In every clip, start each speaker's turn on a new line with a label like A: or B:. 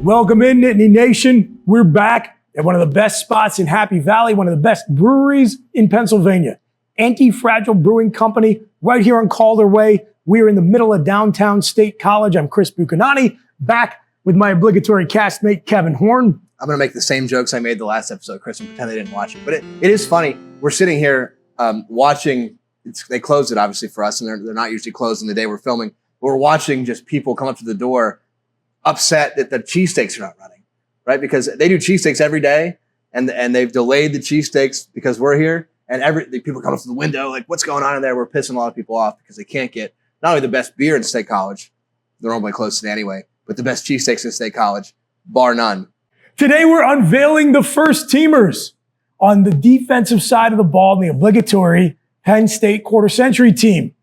A: Welcome in, Nittany Nation. We're back at one of the best spots in Hoppy Valley, one of the best breweries in Pennsylvania. Antifragile Brewing Company, right here on Calder Way. We're in the middle of downtown State College. I'm Chris Buchanani, back with my obligatory castmate, Kevin Horn.
B: I'm going to make the same jokes I made the last episode, Chris, and pretend I didn't watch it. But it is funny. We're sitting here watching. They closed it, obviously, for us, and they're not usually closed in the day we're filming. But we're watching just people come up to the door upset that the cheesesteaks are not running, right? Because they do cheesesteaks every day, and they've delayed the cheesesteaks because we're here. And the people come up to the window like, what's going on in there? We're pissing a lot of people off because they can't get not only the best beer in State College, they're normally close to it anyway, but the best cheesesteaks in State College, bar none.
A: Today, we're unveiling the first teamers on the defensive side of the ball in the obligatory Penn State quarter century team.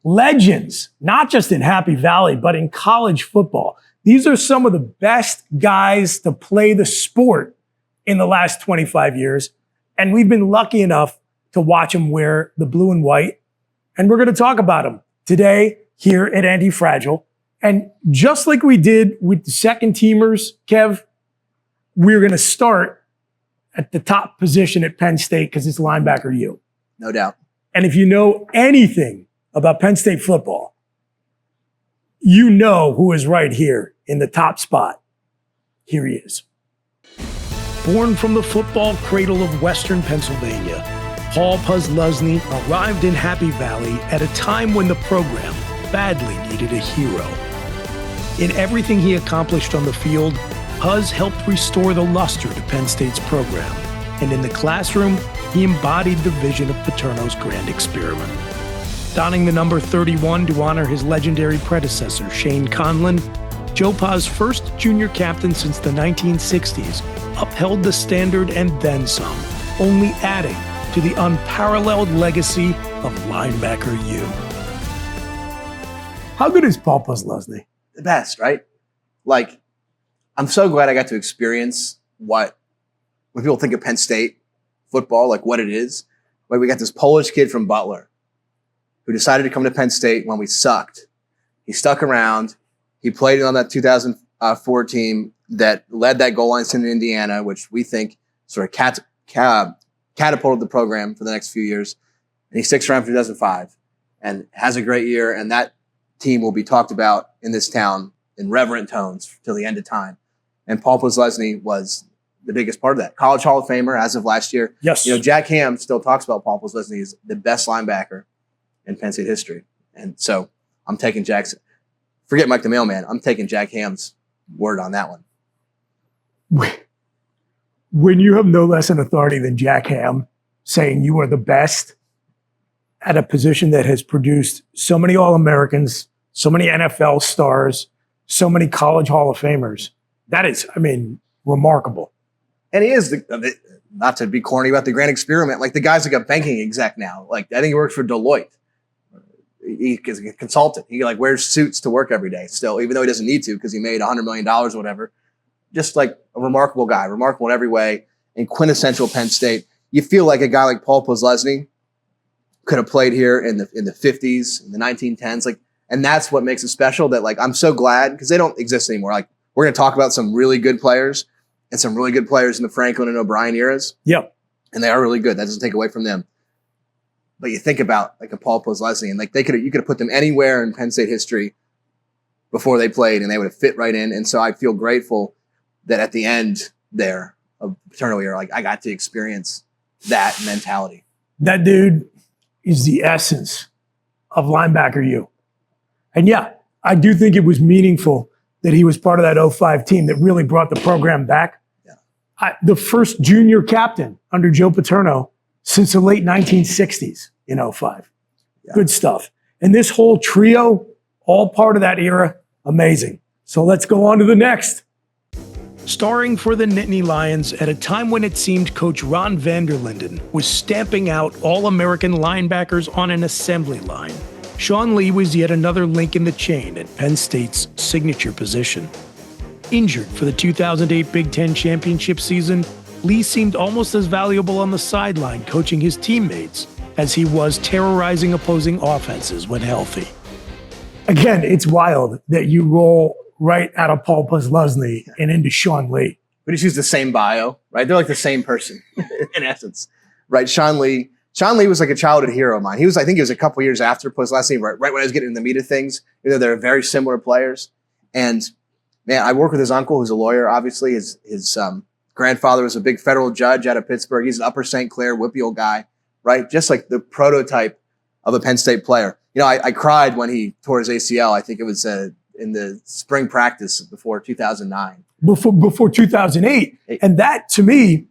A: Legends, not just in Hoppy Valley, but in college football. These are some of the best guys to play the sport in the last 25 years. And we've been lucky enough to watch them wear the blue and white. And we're going to talk about them today here at Antifragile. And just like we did with the second teamers, Kev, we're going to start at the top position at Penn State because it's linebacker U.
B: No doubt.
A: And if you know anything about Penn State football, you know who is right here in the top spot. Here he is. Born from the football cradle of Western Pennsylvania, Paul Posluszny arrived in Hoppy Valley at a time when the program badly needed a hero. In everything he accomplished on the field, Puz helped restore the luster to Penn State's program. And in the classroom, he embodied the vision of Paterno's grand experiment. Donning the number 31 to honor his legendary predecessor, Shane Conlon, Joe Pa's first junior captain since the 1960s upheld the standard and then some, only adding to the unparalleled legacy of Linebacker U. How good is Paul Posluszny?
B: The best, right? Like, I'm so glad I got to experience when people think of Penn State football, like what it is. Like, we got this Polish kid from Butler who decided to come to Penn State when we sucked. He stuck around. He played on that 2004 team that led that goal line in Indiana, which we think sort of catapulted the program for the next few years. And he sticks around for 2005 and has a great year. And that team will be talked about in this town in reverent tones till the end of time. And Paul Posluszny was the biggest part of that. College Hall of Famer as of last year.
A: Yes.
B: You know, Jack Ham still talks about Paul Posluszny as the best linebacker in Penn State history. And so I'm taking forget Mike the Mailman, I'm taking Jack Ham's word on that one.
A: When you have no less an authority than Jack Ham saying you are the best at a position that has produced so many All-Americans, so many NFL stars, so many college Hall of Famers, that is, remarkable.
B: And he is, not to be corny about the grand experiment, like the guy's like a banking exec now. Like, I think he works for Deloitte. He's a consultant. He wears suits to work every day still, even though he doesn't need to because he made $100 million or whatever. Just like a remarkable guy, remarkable in every way, and quintessential Penn State. You feel like a guy like Paul Posluszny could have played here in the 50s, in the 1910s. And that's what makes it special that I'm so glad because they don't exist anymore. Like, we're going to talk about some really good players and some really good players in the Franklin and O'Brien eras.
A: Yep. And
B: they are really good. That doesn't take away from them. But you think about a Paul Posluszny, and you could have put them anywhere in Penn State history before they played, and they would have fit right in. And so I feel grateful that at the end there of Paterno year, I got to experience that mentality.
A: That dude is the essence of linebacker U. And yeah, I do think it was meaningful that he was part of that 05 team that really brought the program back. Yeah. The first junior captain under Joe Paterno since the late 1960s in 05. Yeah. Good stuff. And this whole trio, all part of that era, amazing. So let's go on to the next. Starring for the Nittany Lions at a time when it seemed Coach Ron Vanderlinden was stamping out All-American linebackers on an assembly line, Sean Lee was yet another link in the chain at Penn State's signature position. Injured for the 2008 Big Ten championship season, Lee seemed almost as valuable on the sideline coaching his teammates as he was terrorizing opposing offenses when healthy. Again, it's wild that you roll right out of Paul Posluszny and into Sean Lee.
B: We just use the same bio, right? They're like the same person in essence, right? Sean Lee was like a childhood hero of mine. I think he was a couple years after Posluszny, right when I was getting in the meat of things. You know, they're very similar players. And man, I work with his uncle, who's a lawyer. Obviously, his grandfather was a big federal judge out of Pittsburgh. He's an Upper St. Clair, whippy old guy, right? Just like the prototype of a Penn State player. You know, I cried when he tore his ACL. I think it was in the spring practice before 2009.
A: Before 2008. And that, to me,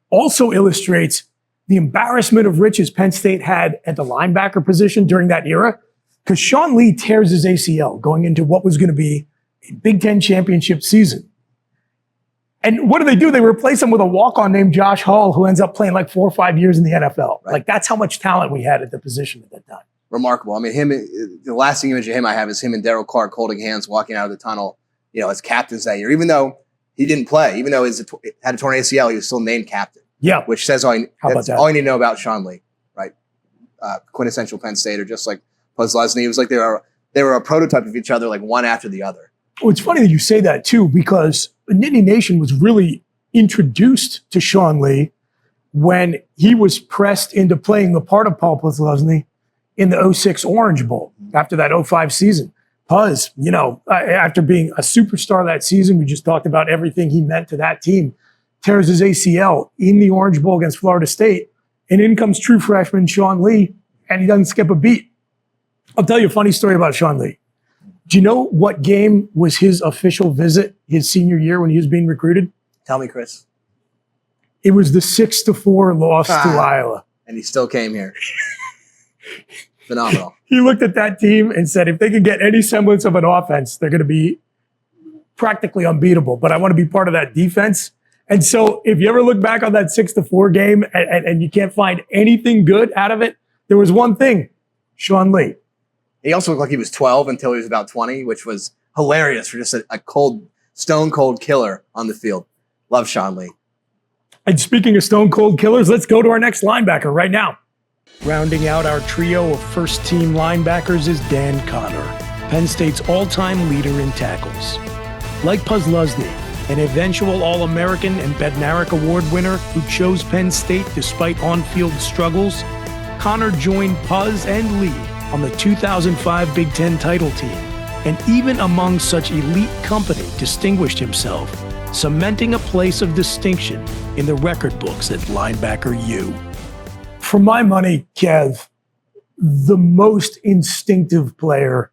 A: also illustrates the embarrassment of riches Penn State had at the linebacker position during that era. Because Sean Lee tears his ACL going into what was going to be a Big Ten championship season. And what do? They replace him with a walk-on named Josh Hall, who ends up playing like 4 or 5 years in the NFL.
B: Right.
A: Like, that's how much talent we had at the position at that time.
B: Remarkable. I mean, the lasting image of him I have is him and Daryl Clark holding hands, walking out of the tunnel, you know, as captains that year. Even though he didn't play, even though he had a torn ACL, he was still named captain.
A: Yeah.
B: Which says all you need to know about Sean Lee, right? Quintessential Penn Stater, just like Posluszny. It was like they were a prototype of each other, like one after the other.
A: Well, it's funny that you say that, too, because Nittany Nation was really introduced to Sean Lee when he was pressed into playing the part of Paul Posluszny in the 06 Orange Bowl after that 05 season. Puz, you know, after being a superstar that season, we just talked about everything he meant to that team, tears his ACL in the Orange Bowl against Florida State, and in comes true freshman Sean Lee, and he doesn't skip a beat. I'll tell you a funny story about Sean Lee. Do you know what game was his official visit his senior year when he was being recruited?
B: Tell me, Chris.
A: It was the 6-4 loss to Iowa.
B: And he still came here. Phenomenal.
A: He looked at that team and said, if they can get any semblance of an offense, they're going to be practically unbeatable. But I want to be part of that defense. And so if you ever look back on that 6-4 game and you can't find anything good out of it, there was one thing, Sean Lee.
B: He also looked like he was 12 until he was about 20, which was hilarious for just a stone cold killer on the field. Love Sean Lee.
A: And speaking of stone cold killers, let's go to our next linebacker right now. Rounding out our trio of first-team linebackers is Dan Connor, Penn State's all-time leader in tackles. Like Posluszny, an eventual All-American and Bednarik Award winner who chose Penn State despite on-field struggles, Connor joined Puz and Lee on the 2005 Big Ten title team, and even among such elite company distinguished himself, cementing a place of distinction in the record books at Linebacker U. For my money, Kev, the most instinctive player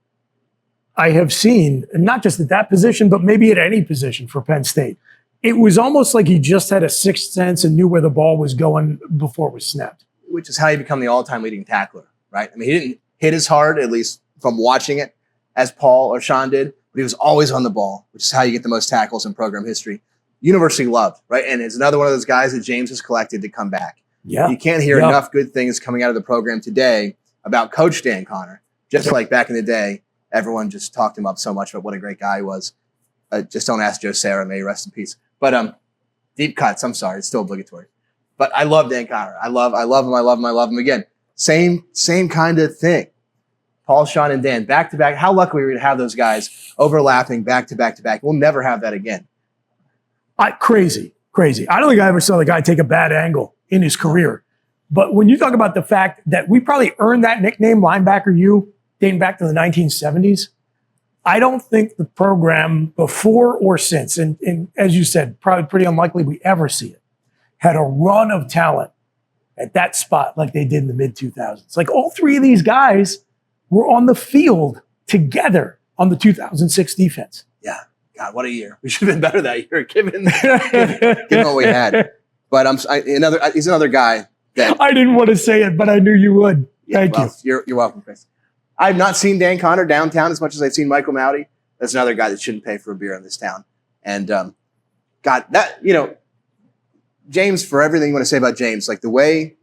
A: I have seen, not just at that position, but maybe at any position for Penn State. It was almost like he just had a sixth sense and knew where the ball was going before it was snapped.
B: Which is how you become the all-time leading tackler, right? I mean, he didn't hit as hard, at least from watching it, as Paul or Sean did, but he was always on the ball, which is how you get the most tackles in program history. Universally loved, right? And it's another one of those guys that James has collected to come back.
A: Yeah.
B: You can't hear enough good things coming out of the program today about Coach Dan Connor. Just like back in the day, everyone just talked him up so much about what a great guy he was. Just don't ask Joe Sarah, may he rest in peace. But deep cuts, I'm sorry, it's still obligatory. But I love Dan Connor. I love him. Again, same kind of thing. Paul, Sean, and Dan, back to back. How lucky we were to have those guys overlapping back to back to back. We'll never have that again.
A: Crazy. I don't think I ever saw the guy take a bad angle in his career. But when you talk about the fact that we probably earned that nickname, Linebacker U, dating back to the 1970s, I don't think the program before or since, and as you said, probably pretty unlikely we ever see it, had a run of talent at that spot like they did in the mid-2000s. Like all three of these guys were on the field together on the 2006 defense.
B: Yeah. God, what a year. We should have been better that year, given what we had. But he's another guy that...
A: I didn't want to say it, but I knew you would. Thank you.
B: You're welcome, Chris. I've not seen Dan Connor downtown as much as I've seen Michael Mowdy. That's another guy that shouldn't pay for a beer in this town. And God, that, James, for everything you want to say about James, like the way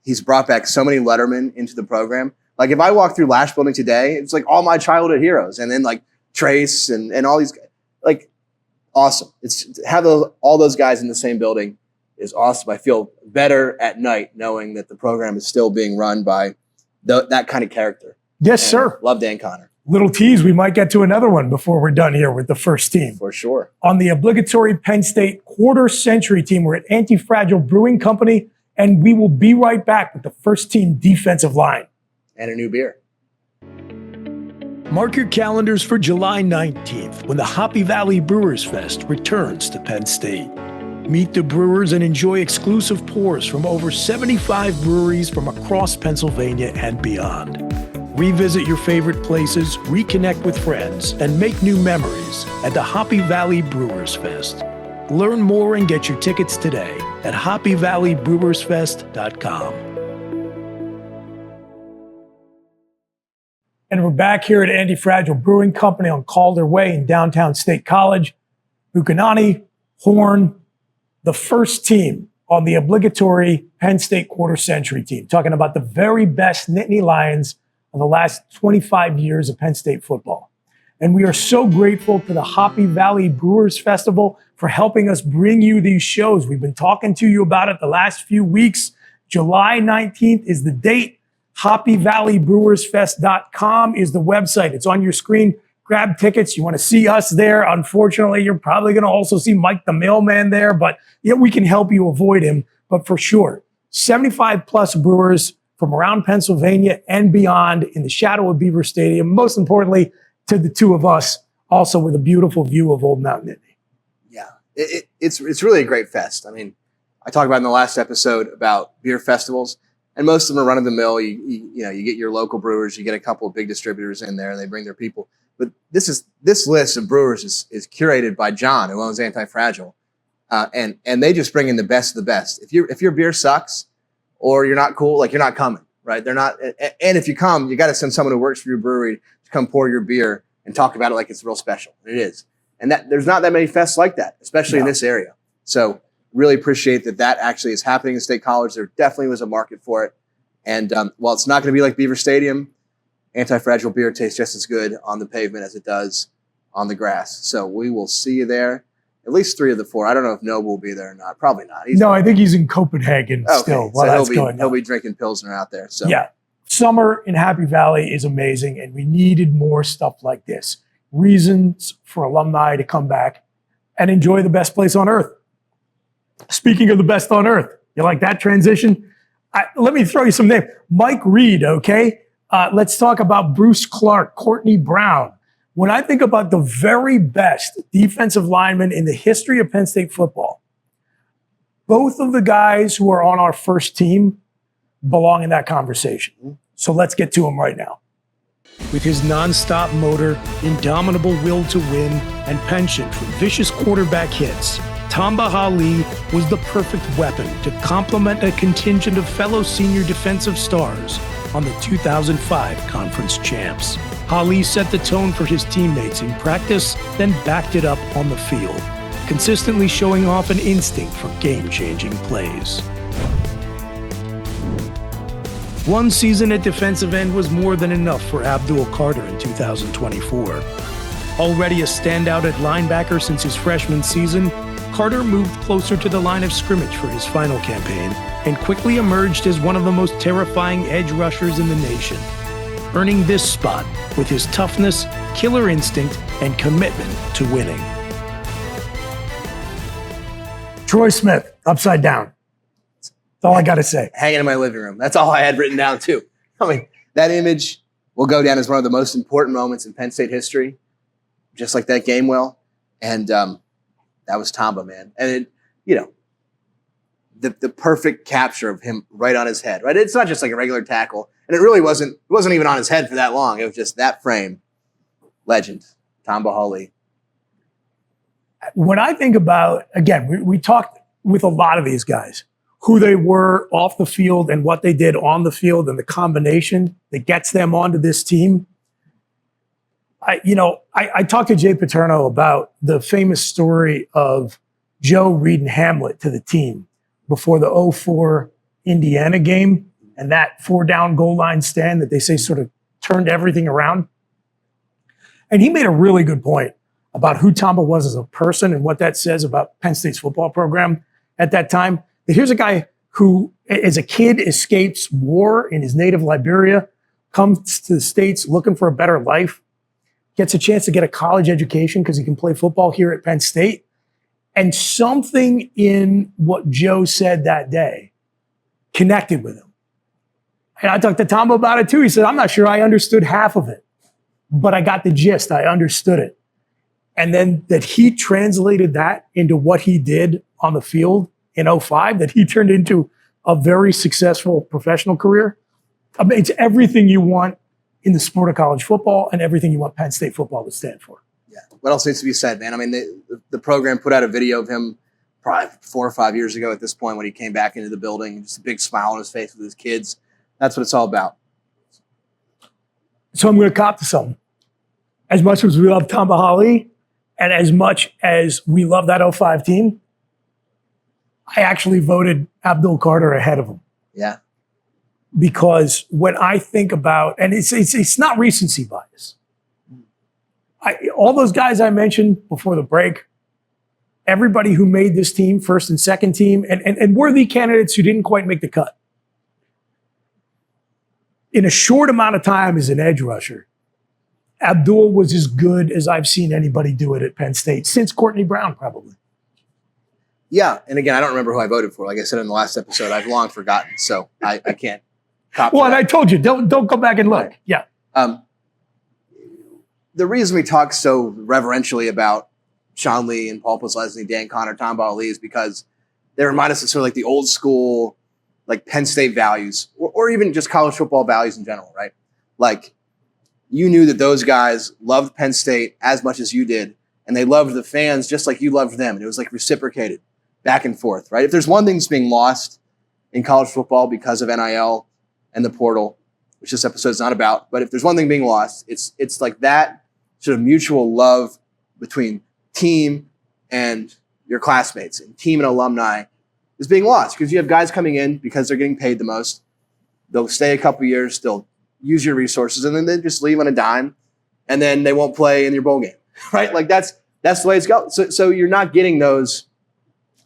B: he's brought back so many Lettermen into the program. Like if I walk through Lash Building today, it's like all my childhood heroes. And then like Trace and all these, like awesome. It's to have all those guys in the same building is awesome. I feel better at night knowing that the program is still being run by that kind of character.
A: Yes, sir.
B: Love Dan Connor.
A: Little tease, we might get to another one before we're done here with the first team.
B: For sure.
A: On the obligatory Penn State quarter century team, we're at Antifragile Brewing Company, and we will be right back with the first team defensive line.
B: And a new beer.
A: Mark your calendars for July 19th when the Hoppy Valley Brewers Fest returns to Penn State. Meet the brewers and enjoy exclusive pours from over 75 breweries from across Pennsylvania and beyond. Revisit your favorite places, reconnect with friends, and make new memories at the Hoppy Valley Brewers Fest. Learn more and get your tickets today at hoppyvalleybrewersfest.com. And we're back here at Antifragile Brewing Company on Calder Way in downtown State College. Buchanani, Horn, the first team on the obligatory Penn State quarter century team, talking about the very best Nittany Lions of the last 25 years of Penn State football. And we are so grateful to the Hoppy Valley Brewers Festival for helping us bring you these shows. We've been talking to you about it the last few weeks. July 19th is the date. HoppyValleyBrewersFest.com is the website. It's on your screen. Grab tickets. You want to see us there. Unfortunately, you're probably going to also see Mike the mailman there, but yeah, we can help you avoid him. But for sure, 75 plus brewers from around Pennsylvania and beyond in the shadow of Beaver Stadium. Most importantly, to the two of us, also with a beautiful view of Old Mount Nittany.
B: Yeah, it's really a great fest. I mean, I talked about in the last episode about beer festivals, and most of them are run of the mill. You get your local brewers, you get a couple of big distributors in there, and they bring their people. But this list of brewers is curated by Jawn, who owns Antifragile, and they just bring in the best of the best. If your beer sucks, or you're not cool, like you're not coming, right? They're not. And if you come, you got to send someone who works for your brewery to come pour your beer and talk about it like it's real special. And it is. And that there's not that many fests like that, especially in this area. So really appreciate that actually is happening in State College. There definitely was a market for it. And while it's not going to be like Beaver Stadium, Antifragile beer tastes just as good on the pavement as it does on the grass. So we will see you there. At least 3 of the 4. I don't know if Noble will be there or not. Probably not.
A: I think he's in Copenhagen still.
B: So he'll be drinking Pilsner out there. So
A: yeah, summer in Happy Valley is amazing, and we needed more stuff like this. Reasons for alumni to come back and enjoy the best place on earth. Speaking of the best on earth, you like that transition? Let me throw you some names. Mike Reed, okay? Let's talk about Bruce Clark, Courtney Brown. When I think about the very best defensive linemen in the history of Penn State football, both of the guys who are on our first team belong in that conversation. So let's get to them right now. With his nonstop motor, indomitable will to win, and penchant for vicious quarterback hits, Tamba Hali was the perfect weapon to complement a contingent of fellow senior defensive stars on the 2005 conference champs. Hali set the tone for his teammates in practice, then backed it up on the field, consistently showing off an instinct for game-changing plays. One season at defensive end was more than enough for Abdul Carter in 2024. Already a standout at linebacker since his freshman season, Carter moved closer to the line of scrimmage for his final campaign and quickly emerged as one of the most terrifying edge rushers in the nation, earning this spot with his toughness, killer instinct, and commitment to winning. Troy Smith, upside down. That's all I got to say.
B: Hanging in my living room. That's all I had written down, too. I mean, that image will go down as one of the most important moments in Penn State history, just like that game will. And that was Tamba, man. And, the perfect capture of him right on his head, right? It's not just like a regular tackle. And it really wasn't even on his head for that long. It was just that frame. Legend, Tamba Hali.
A: When I think about, again, we talked with a lot of these guys, who they were off the field and what they did on the field and the combination that gets them onto this team. I talked to Jay Paterno about the famous story of Joe reading Hamlet to the team before the 2004 Indiana game and that 4-down goal line stand that they say sort of turned everything around. And he made a really good point about who Tamba was as a person and what that says about Penn State's football program at that time. That here's a guy who, as a kid, escapes war in his native Liberia, comes to the States looking for a better life, gets a chance to get a college education because he can play football here at Penn State. And something in what Joe said that day connected with him. And I talked to Tamba about it too. He said, I'm not sure I understood half of it, but I got the gist. I understood it. And then that he translated that into what he did on the field in 2005, that he turned into a very successful professional career. I mean, it's everything you want in the sport of college football and everything you want Penn State football to stand for.
B: Yeah. What else needs to be said, man? I mean, the program put out a video of him probably 4 or 5 years ago at this point when he came back into the building, just a big smile on his face with his kids. That's what it's all about.
A: So I'm going to cop to something. As much as we love Tamba Hali and as much as we love that 2005 team, I actually voted Abdul Carter ahead of him.
B: Yeah.
A: Because when I think about, and it's not recency bias. All those guys I mentioned before the break, everybody who made this team, first and second team, and worthy candidates who didn't quite make the cut. In a short amount of time as an edge rusher, Abdul was as good as I've seen anybody do it at Penn State, since Courtney Brown, probably.
B: Yeah, and again, I don't remember who I voted for. Like I said in the last episode, I've long forgotten, so I can't copy
A: Well, and
B: that.
A: I told you, don't go back and look. Yeah.
B: The reason we talk so reverentially about Sean Lee and Posluszny, Dan Connor, Tamba Hali is because they remind us of sort of like the old school, like Penn State values, or even just college football values in general, right? Like you knew that those guys loved Penn State as much as you did, and they loved the fans just like you loved them. And it was like reciprocated back and forth, right? If there's one thing that's being lost in college football because of NIL and the portal, which this episode is not about, but if there's one thing being lost, it's like that sort of mutual love between team and your classmates and team and alumni is being lost because you have guys coming in because they're getting paid the most. They'll stay a couple years, they'll use your resources, and then they just leave on a dime, and then they won't play in your bowl game, right? Like that's the way it's going. So you're not getting the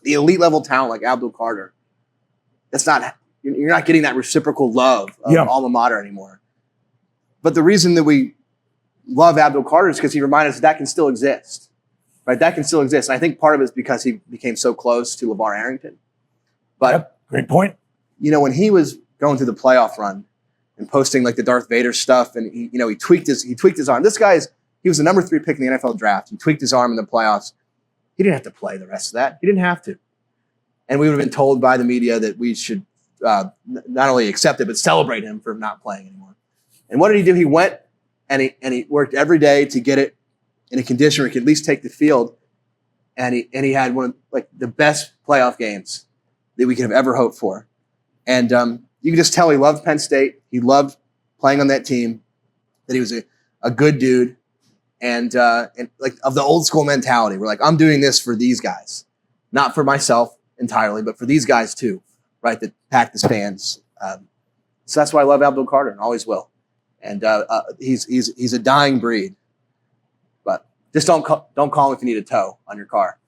B: elite level talent like Abdul Carter. You're not getting that reciprocal love of alma mater anymore. But the reason that we love Abdul Carter is because he reminded us that can still exist, right? That can still exist. And I think part of it is because he became so close to LeVar Arrington. But
A: great point.
B: You know, when he was going through the playoff run and posting like the Darth Vader stuff, and he tweaked his arm. This guy he was the number 3 pick in the NFL draft. He tweaked his arm in the playoffs. He didn't have to play the rest of that. He didn't have to. And we would have been told by the media that we should not only accept it, but celebrate him for not playing anymore. And what did he do? He went and he worked every day to get it in a condition where he could at least take the field. And he had one of like the best playoff games that we could have ever hoped for. And you can just tell he loved Penn State. He loved playing on that team, that he was a good dude. And like of the old school mentality, we're like, I'm doing this for these guys, not for myself entirely, but for these guys too, right? That pack the stands. So that's why I love Abdul Carter and always will. And he's a dying breed, but just don't call him if you need a tow on your car.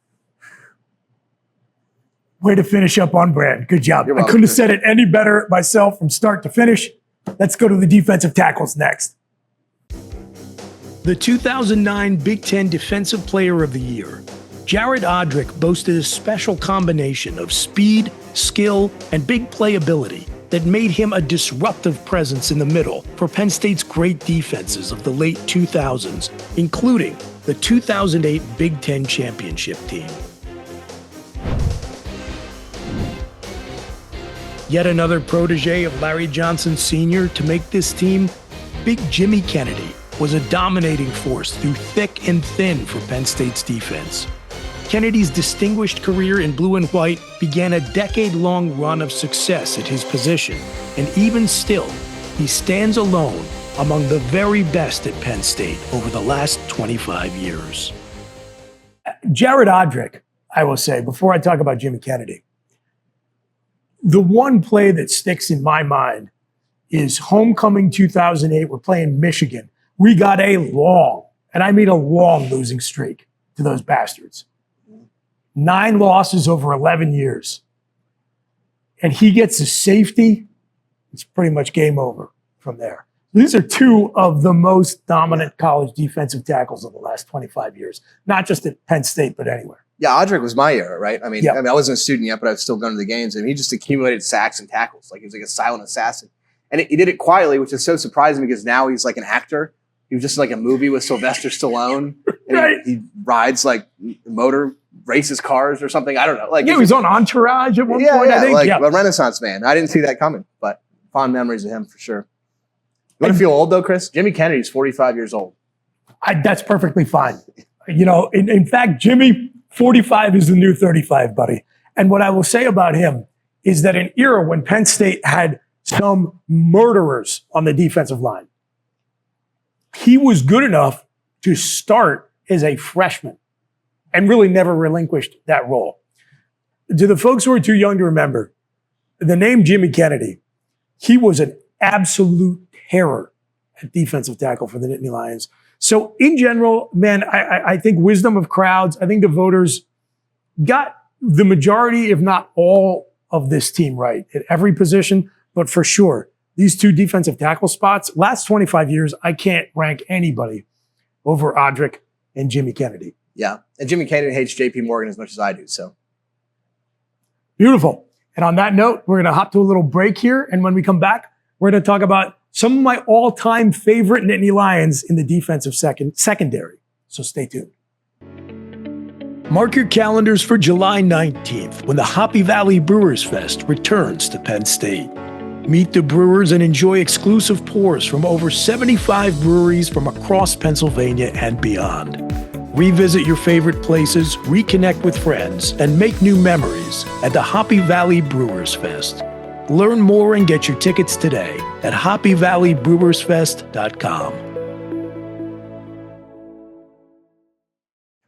A: Way to finish up on brand. Good job.
B: You're
A: I
B: welcome.
A: couldn't have said it any better myself from start to finish. Let's go to the defensive tackles next. The 2009 Big Ten Defensive Player of the Year, Jared Odrick, boasted a special combination of speed, skill, and big playability that made him a disruptive presence in the middle for Penn State's great defenses of the late 2000s, including the 2008 Big Ten championship team. Yet another protege of Larry Johnson Sr. to make this team, Big Jimmy Kennedy was a dominating force through thick and thin for Penn State's defense. Kennedy's distinguished career in blue and white began a decade-long run of success at his position, and even still, he stands alone among the very best at Penn State over the last 25 years. Jared Odrick, I will say, before I talk about Jimmy Kennedy, the one play that sticks in my mind is homecoming 2008. We're playing Michigan. We got a long, and I mean a long losing streak to those bastards. 9 losses over 11 years. And he gets a safety. It's pretty much game over from there. These are two of the most dominant college defensive tackles of the last 25 years, not just at Penn State, but anywhere.
B: Yeah, Audric was my era, right? I
A: Yep.
B: I wasn't a student yet, but I was still going to the games, and he just accumulated sacks and tackles. Like he was like a silent assassin. And he did it quietly, which is so surprising because now he's like an actor. He was just like a movie with Sylvester Stallone. And
A: Right.
B: he rides like motor races cars or something. I don't know. Like
A: Yeah, he was on Entourage at one point, I think.
B: like
A: Yeah.
B: a Renaissance man. I didn't see that coming, but fond memories of him for sure. You want to feel old though, Chris? Jimmy Kennedy's 45 years old.
A: That's perfectly fine. You know, in fact, Jimmy, 45 is the new 35, buddy. And what I will say about him is that an era when Penn State had some murderers on the defensive line, he was good enough to start as a freshman and really never relinquished that role. To the folks who are too young to remember, the name Jimmy Kennedy, he was an absolute terror at defensive tackle for the Nittany Lions. So in general, man, I think wisdom of crowds, I think the voters got the majority, if not all, of this team right at every position. But for sure, these two defensive tackle spots, last 25 years, I can't rank anybody over Audric and Jimmy Kennedy.
B: Yeah. And Jimmy Kennedy hates JP Morgan as much as I do. So
A: Beautiful. And on that note, we're going to hop to a little break here. And when we come back, we're going to talk about some of my all-time favorite Nittany Lions in the defensive secondary. So stay tuned. Mark your calendars for July 19th when the Hoppy Valley Brewers Fest returns to Penn State. Meet the brewers and enjoy exclusive pours from over 75 breweries from across Pennsylvania and beyond. Revisit your favorite places, reconnect with friends, and make new memories at the Hoppy Valley Brewers Fest. Learn more and get your tickets today at hoppyvalleybrewersfest.com.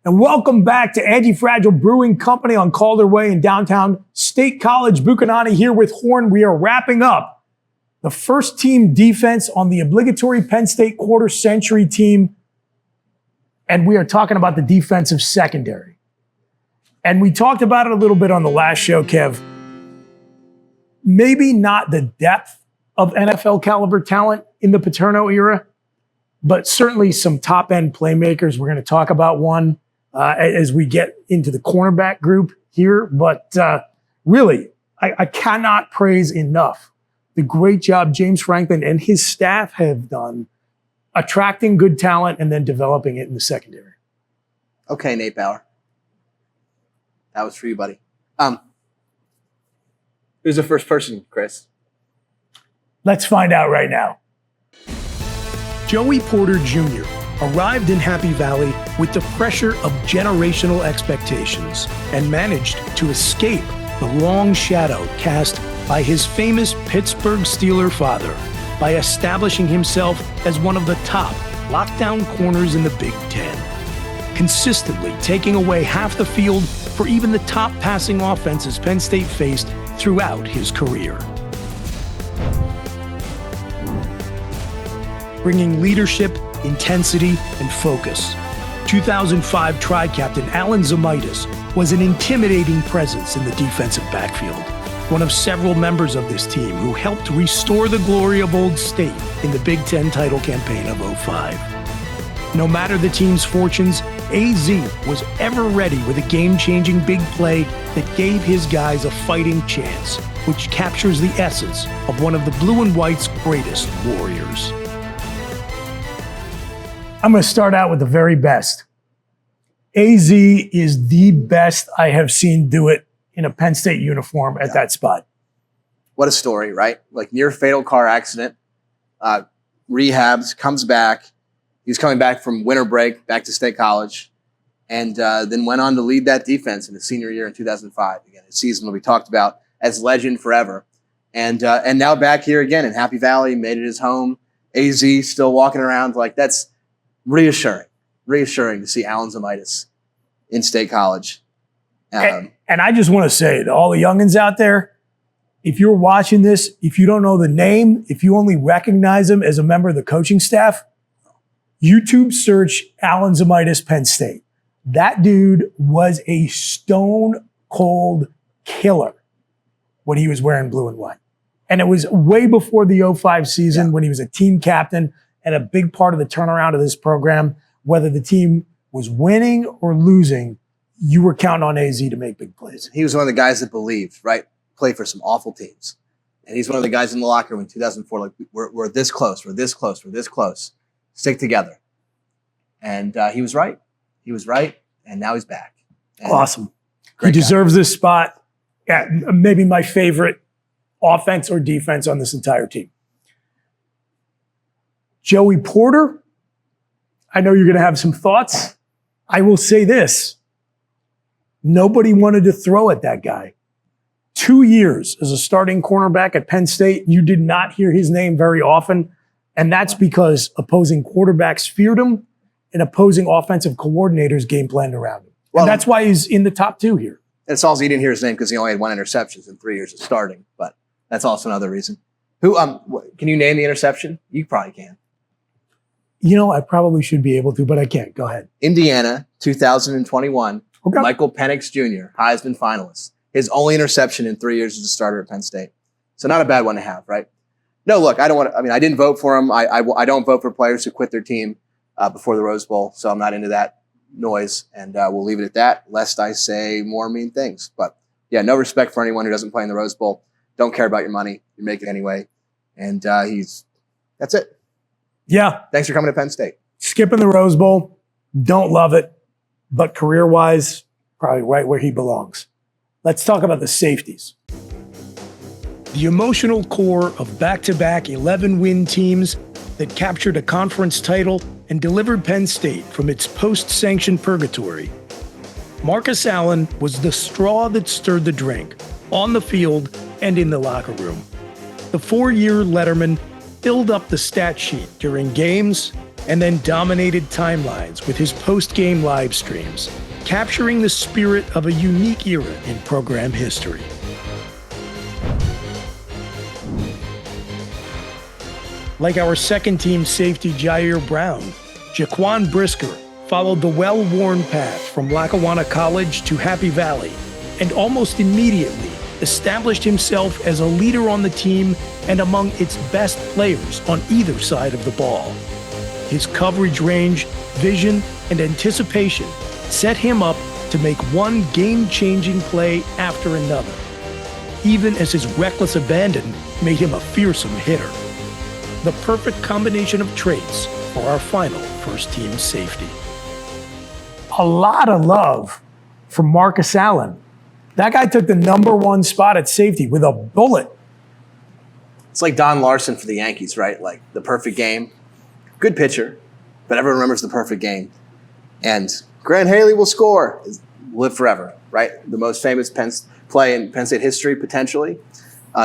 A: And welcome back to Antifragile Brewing Company on Calder Way in downtown State College, Buchanani, here with Horn. We are wrapping up the first team defense on the obligatory Penn State quarter century team. And we are talking about the defensive secondary. And we talked about it a little bit on the last show, Kev. Maybe not the depth of NFL caliber talent in the Paterno era, but certainly some top-end playmakers. We're going to talk about one as we get into the cornerback group here. But really, I cannot praise enough the great job James Franklin and his staff have done attracting good talent and then developing it in the secondary.
B: Okay, Nate Bauer. That was for you, buddy. Who's the first person, Chris?
A: Let's find out right now. Joey Porter Jr. arrived in Happy Valley with the pressure of generational expectations and managed to escape the long shadow cast by his famous Pittsburgh Steeler father by establishing himself as one of the top lockdown corners in the Big Ten, consistently taking away half the field for even the top passing offenses Penn State faced throughout his career. Bringing leadership, intensity, and focus. 2005 Tri-Captain Alan Zamitis was an intimidating presence in the defensive backfield, one of several members of this team who helped restore the glory of Old State in the Big Ten title campaign of '05. No matter the team's fortunes, AZ was ever ready with a game-changing big play that gave his guys a fighting chance, which captures the essence of one of the blue and white's greatest warriors. I'm going to start out with the very best. AZ is the best I have seen do it in a Penn State uniform at that spot.
B: What a story, right? Like near fatal car accident, rehabs, comes back. He's coming back from winter break, back to State College, and then went on to lead that defense in his senior year in 2005. Again, a season that we talked about as legend forever. And now back here again in Happy Valley, made it his home. AZ still walking around. Like, that's reassuring to see Alan Zamitis in State College.
A: And I just want to say to all the youngins out there, if you're watching this, if you don't know the name, if you only recognize him as a member of the coaching staff, YouTube search Alan Zamitis Penn State. That dude was a stone cold killer when he was wearing blue and white. And it was way before the 05 season when he was a team captain and a big part of the turnaround of this program. Whether the team was winning or losing, you were counting on AZ to make big plays.
B: He was one of the guys that believed, right? Played for some awful teams. And he's one of the guys in the locker room in 2004, like, we're this close, we're this close, we're this close. Stick together. And he was right. He was right. And now he's back. And
A: awesome. He deserves this spot. Yeah, maybe my favorite offense or defense on this entire team. Joey Porter, I know you're going to have some thoughts. I will say this. Nobody wanted to throw at that guy. 2 years as a starting cornerback at Penn State, you did not hear his name very often. And that's because opposing quarterbacks feared him and opposing offensive coordinators game planned around him. Well, and that's why he's in the top 2 here.
B: It's also, you didn't hear his name because he only had 1 interception in 3 years of starting, but that's also another reason. Who, can you name the interception? You probably can.
A: You know, I probably should be able to, but I can't. Go ahead.
B: Indiana, 2021. Okay. Michael Penix Jr., Heisman finalist. His only interception in 3 years as a starter at Penn State. So not a bad one to have, right? No, look, I didn't vote for him. I don't vote for players who quit their team before the Rose Bowl, so I'm not into that noise, and we'll leave it at that, lest I say more mean things. But yeah, no respect for anyone who doesn't play in the Rose Bowl. Don't care about your money. You make it anyway. And that's it.
A: Yeah.
B: Thanks for coming to Penn State.
A: Skipping the Rose Bowl. Don't love it. But career-wise, probably right where he belongs. Let's talk about the safeties. The emotional core of back-to-back 11-win teams that captured a conference title and delivered Penn State from its post-sanctioned purgatory. Marcus Allen was the straw that stirred the drink, on the field and in the locker room. The 4-year letterman filled up the stat sheet during games and then dominated timelines with his post-game live streams, capturing the spirit of a unique era in program history. Like our second-team safety Jair Brown, Jaquan Brisker followed the well-worn path from Lackawanna College to Happy Valley and almost immediately established himself as a leader on the team and among its best players on either side of the ball. His coverage range, vision, and anticipation set him up to make one game-changing play after another, even as his reckless abandon made him a fearsome hitter. The perfect combination of traits for our final first-team safety. A lot of love from Marcus Allen. That guy took the #1 spot at safety with a bullet.
B: It's like Don Larson for the Yankees, right? Like the perfect game. Good pitcher, but everyone remembers the perfect game. And Grant Haley will score, live forever, right? The most famous play in Penn State history, potentially.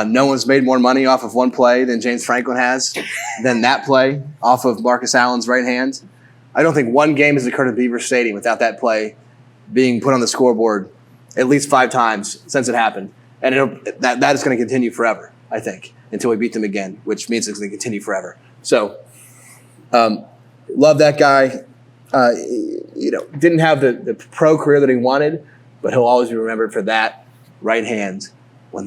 B: No one's made more money off of one play than James Franklin has, than that play off of Marcus Allen's right hand. I don't think one game has occurred at Beaver Stadium without that play being put on the scoreboard at least 5 times since it happened. And that is going to continue forever, I think, until we beat them again, which means it's going to continue forever. So, love that guy. Didn't have the pro career that he wanted, but he'll always be remembered for that right hand when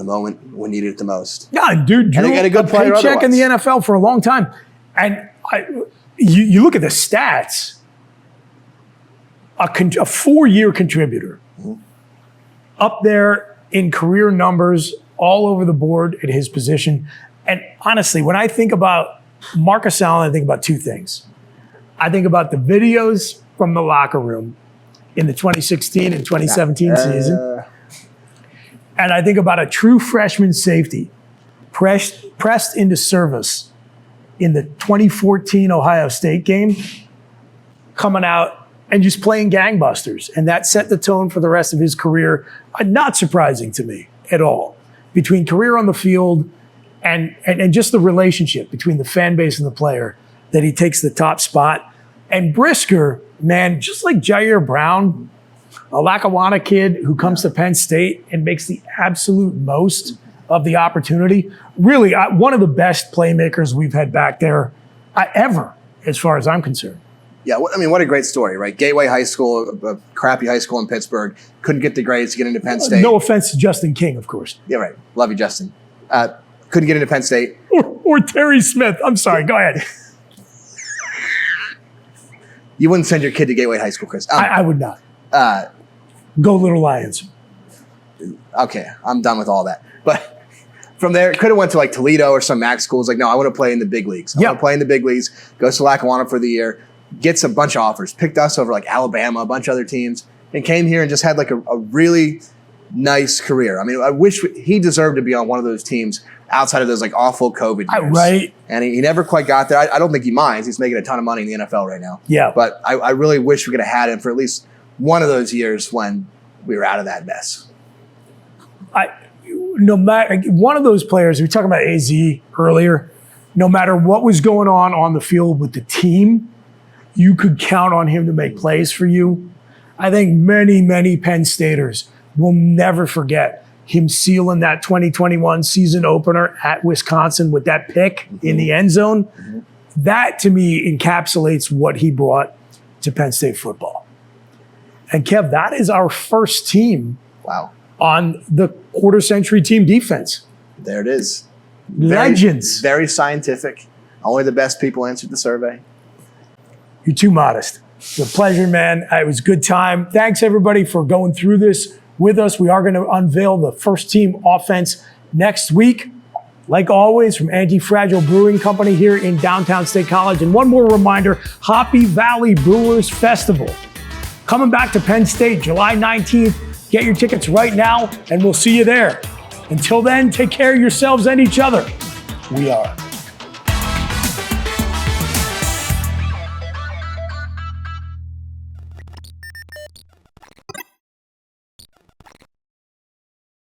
B: we needed it the most.
A: Yeah, dude, drew
B: a good player
A: paycheck in the NFL for a long time. And you look at the stats, a 4-year contributor, up there in career numbers all over the board at his position. And honestly, when I think about Marcus Allen, I think about 2 things. I think about the videos from the locker room in the 2016 and 2017 season. And I think about a true freshman safety pressed into service in the 2014 Ohio State game, coming out and just playing gangbusters. And that set the tone for the rest of his career. Not surprising to me at all. Between career on the field and just the relationship between the fan base and the player, that he takes the top spot. And Brisker, man, just like Jair Brown, a Lackawanna kid who comes to Penn State and makes the absolute most of the opportunity. Really, one of the best playmakers we've had back there ever, as far as I'm concerned.
B: Yeah, what a great story, right? Gateway High School, a crappy high school in Pittsburgh, couldn't get the grades to get into Penn State.
A: No offense to Justin King, of course.
B: Yeah, right. Love you, Justin. couldn't get into Penn State.
A: Or Terry Smith. I'm sorry. Go ahead.
B: You wouldn't send your kid to Gateway High School, Chris.
A: I would not. Go Little Lions.
B: Okay, I'm done with all that. But from there, could have went to like Toledo or some MAC schools. Like, no, I want to play in the big leagues. I want to play in the big leagues. Goes to Lackawanna for the year. Gets a bunch of offers. Picked us over like Alabama, a bunch of other teams. And came here and just had like a really nice career. I mean, I wish he deserved to be on one of those teams outside of those like awful COVID years.
A: Right.
B: And he never quite got there. I don't think he minds. He's making a ton of money in the NFL right now.
A: Yeah.
B: But I really wish we could have had him for at least one of those years when we were out of that mess.
A: No matter one of those players, we were talking about AZ earlier, no matter what was going on the field with the team, you could count on him to make plays for you. I think many, many Penn Staters will never forget him sealing that 2021 season opener at Wisconsin with that pick in the end zone. That, to me, encapsulates what he brought to Penn State football. And, Kev, that is our first team on the quarter-century team defense.
B: There it is.
A: Legends.
B: Very scientific. Only the best people answered the survey.
A: You're too modest. It's a pleasure, man. It was a good time. Thanks, everybody, for going through this with us. We are going to unveil the first team offense next week. Like always, from Antifragile Brewing Company here in downtown State College. And one more reminder, Hoppy Valley Brewers Festival. Coming back to Penn State, July 19th. Get your tickets right now, and we'll see you there. Until then, take care of yourselves and each other. We are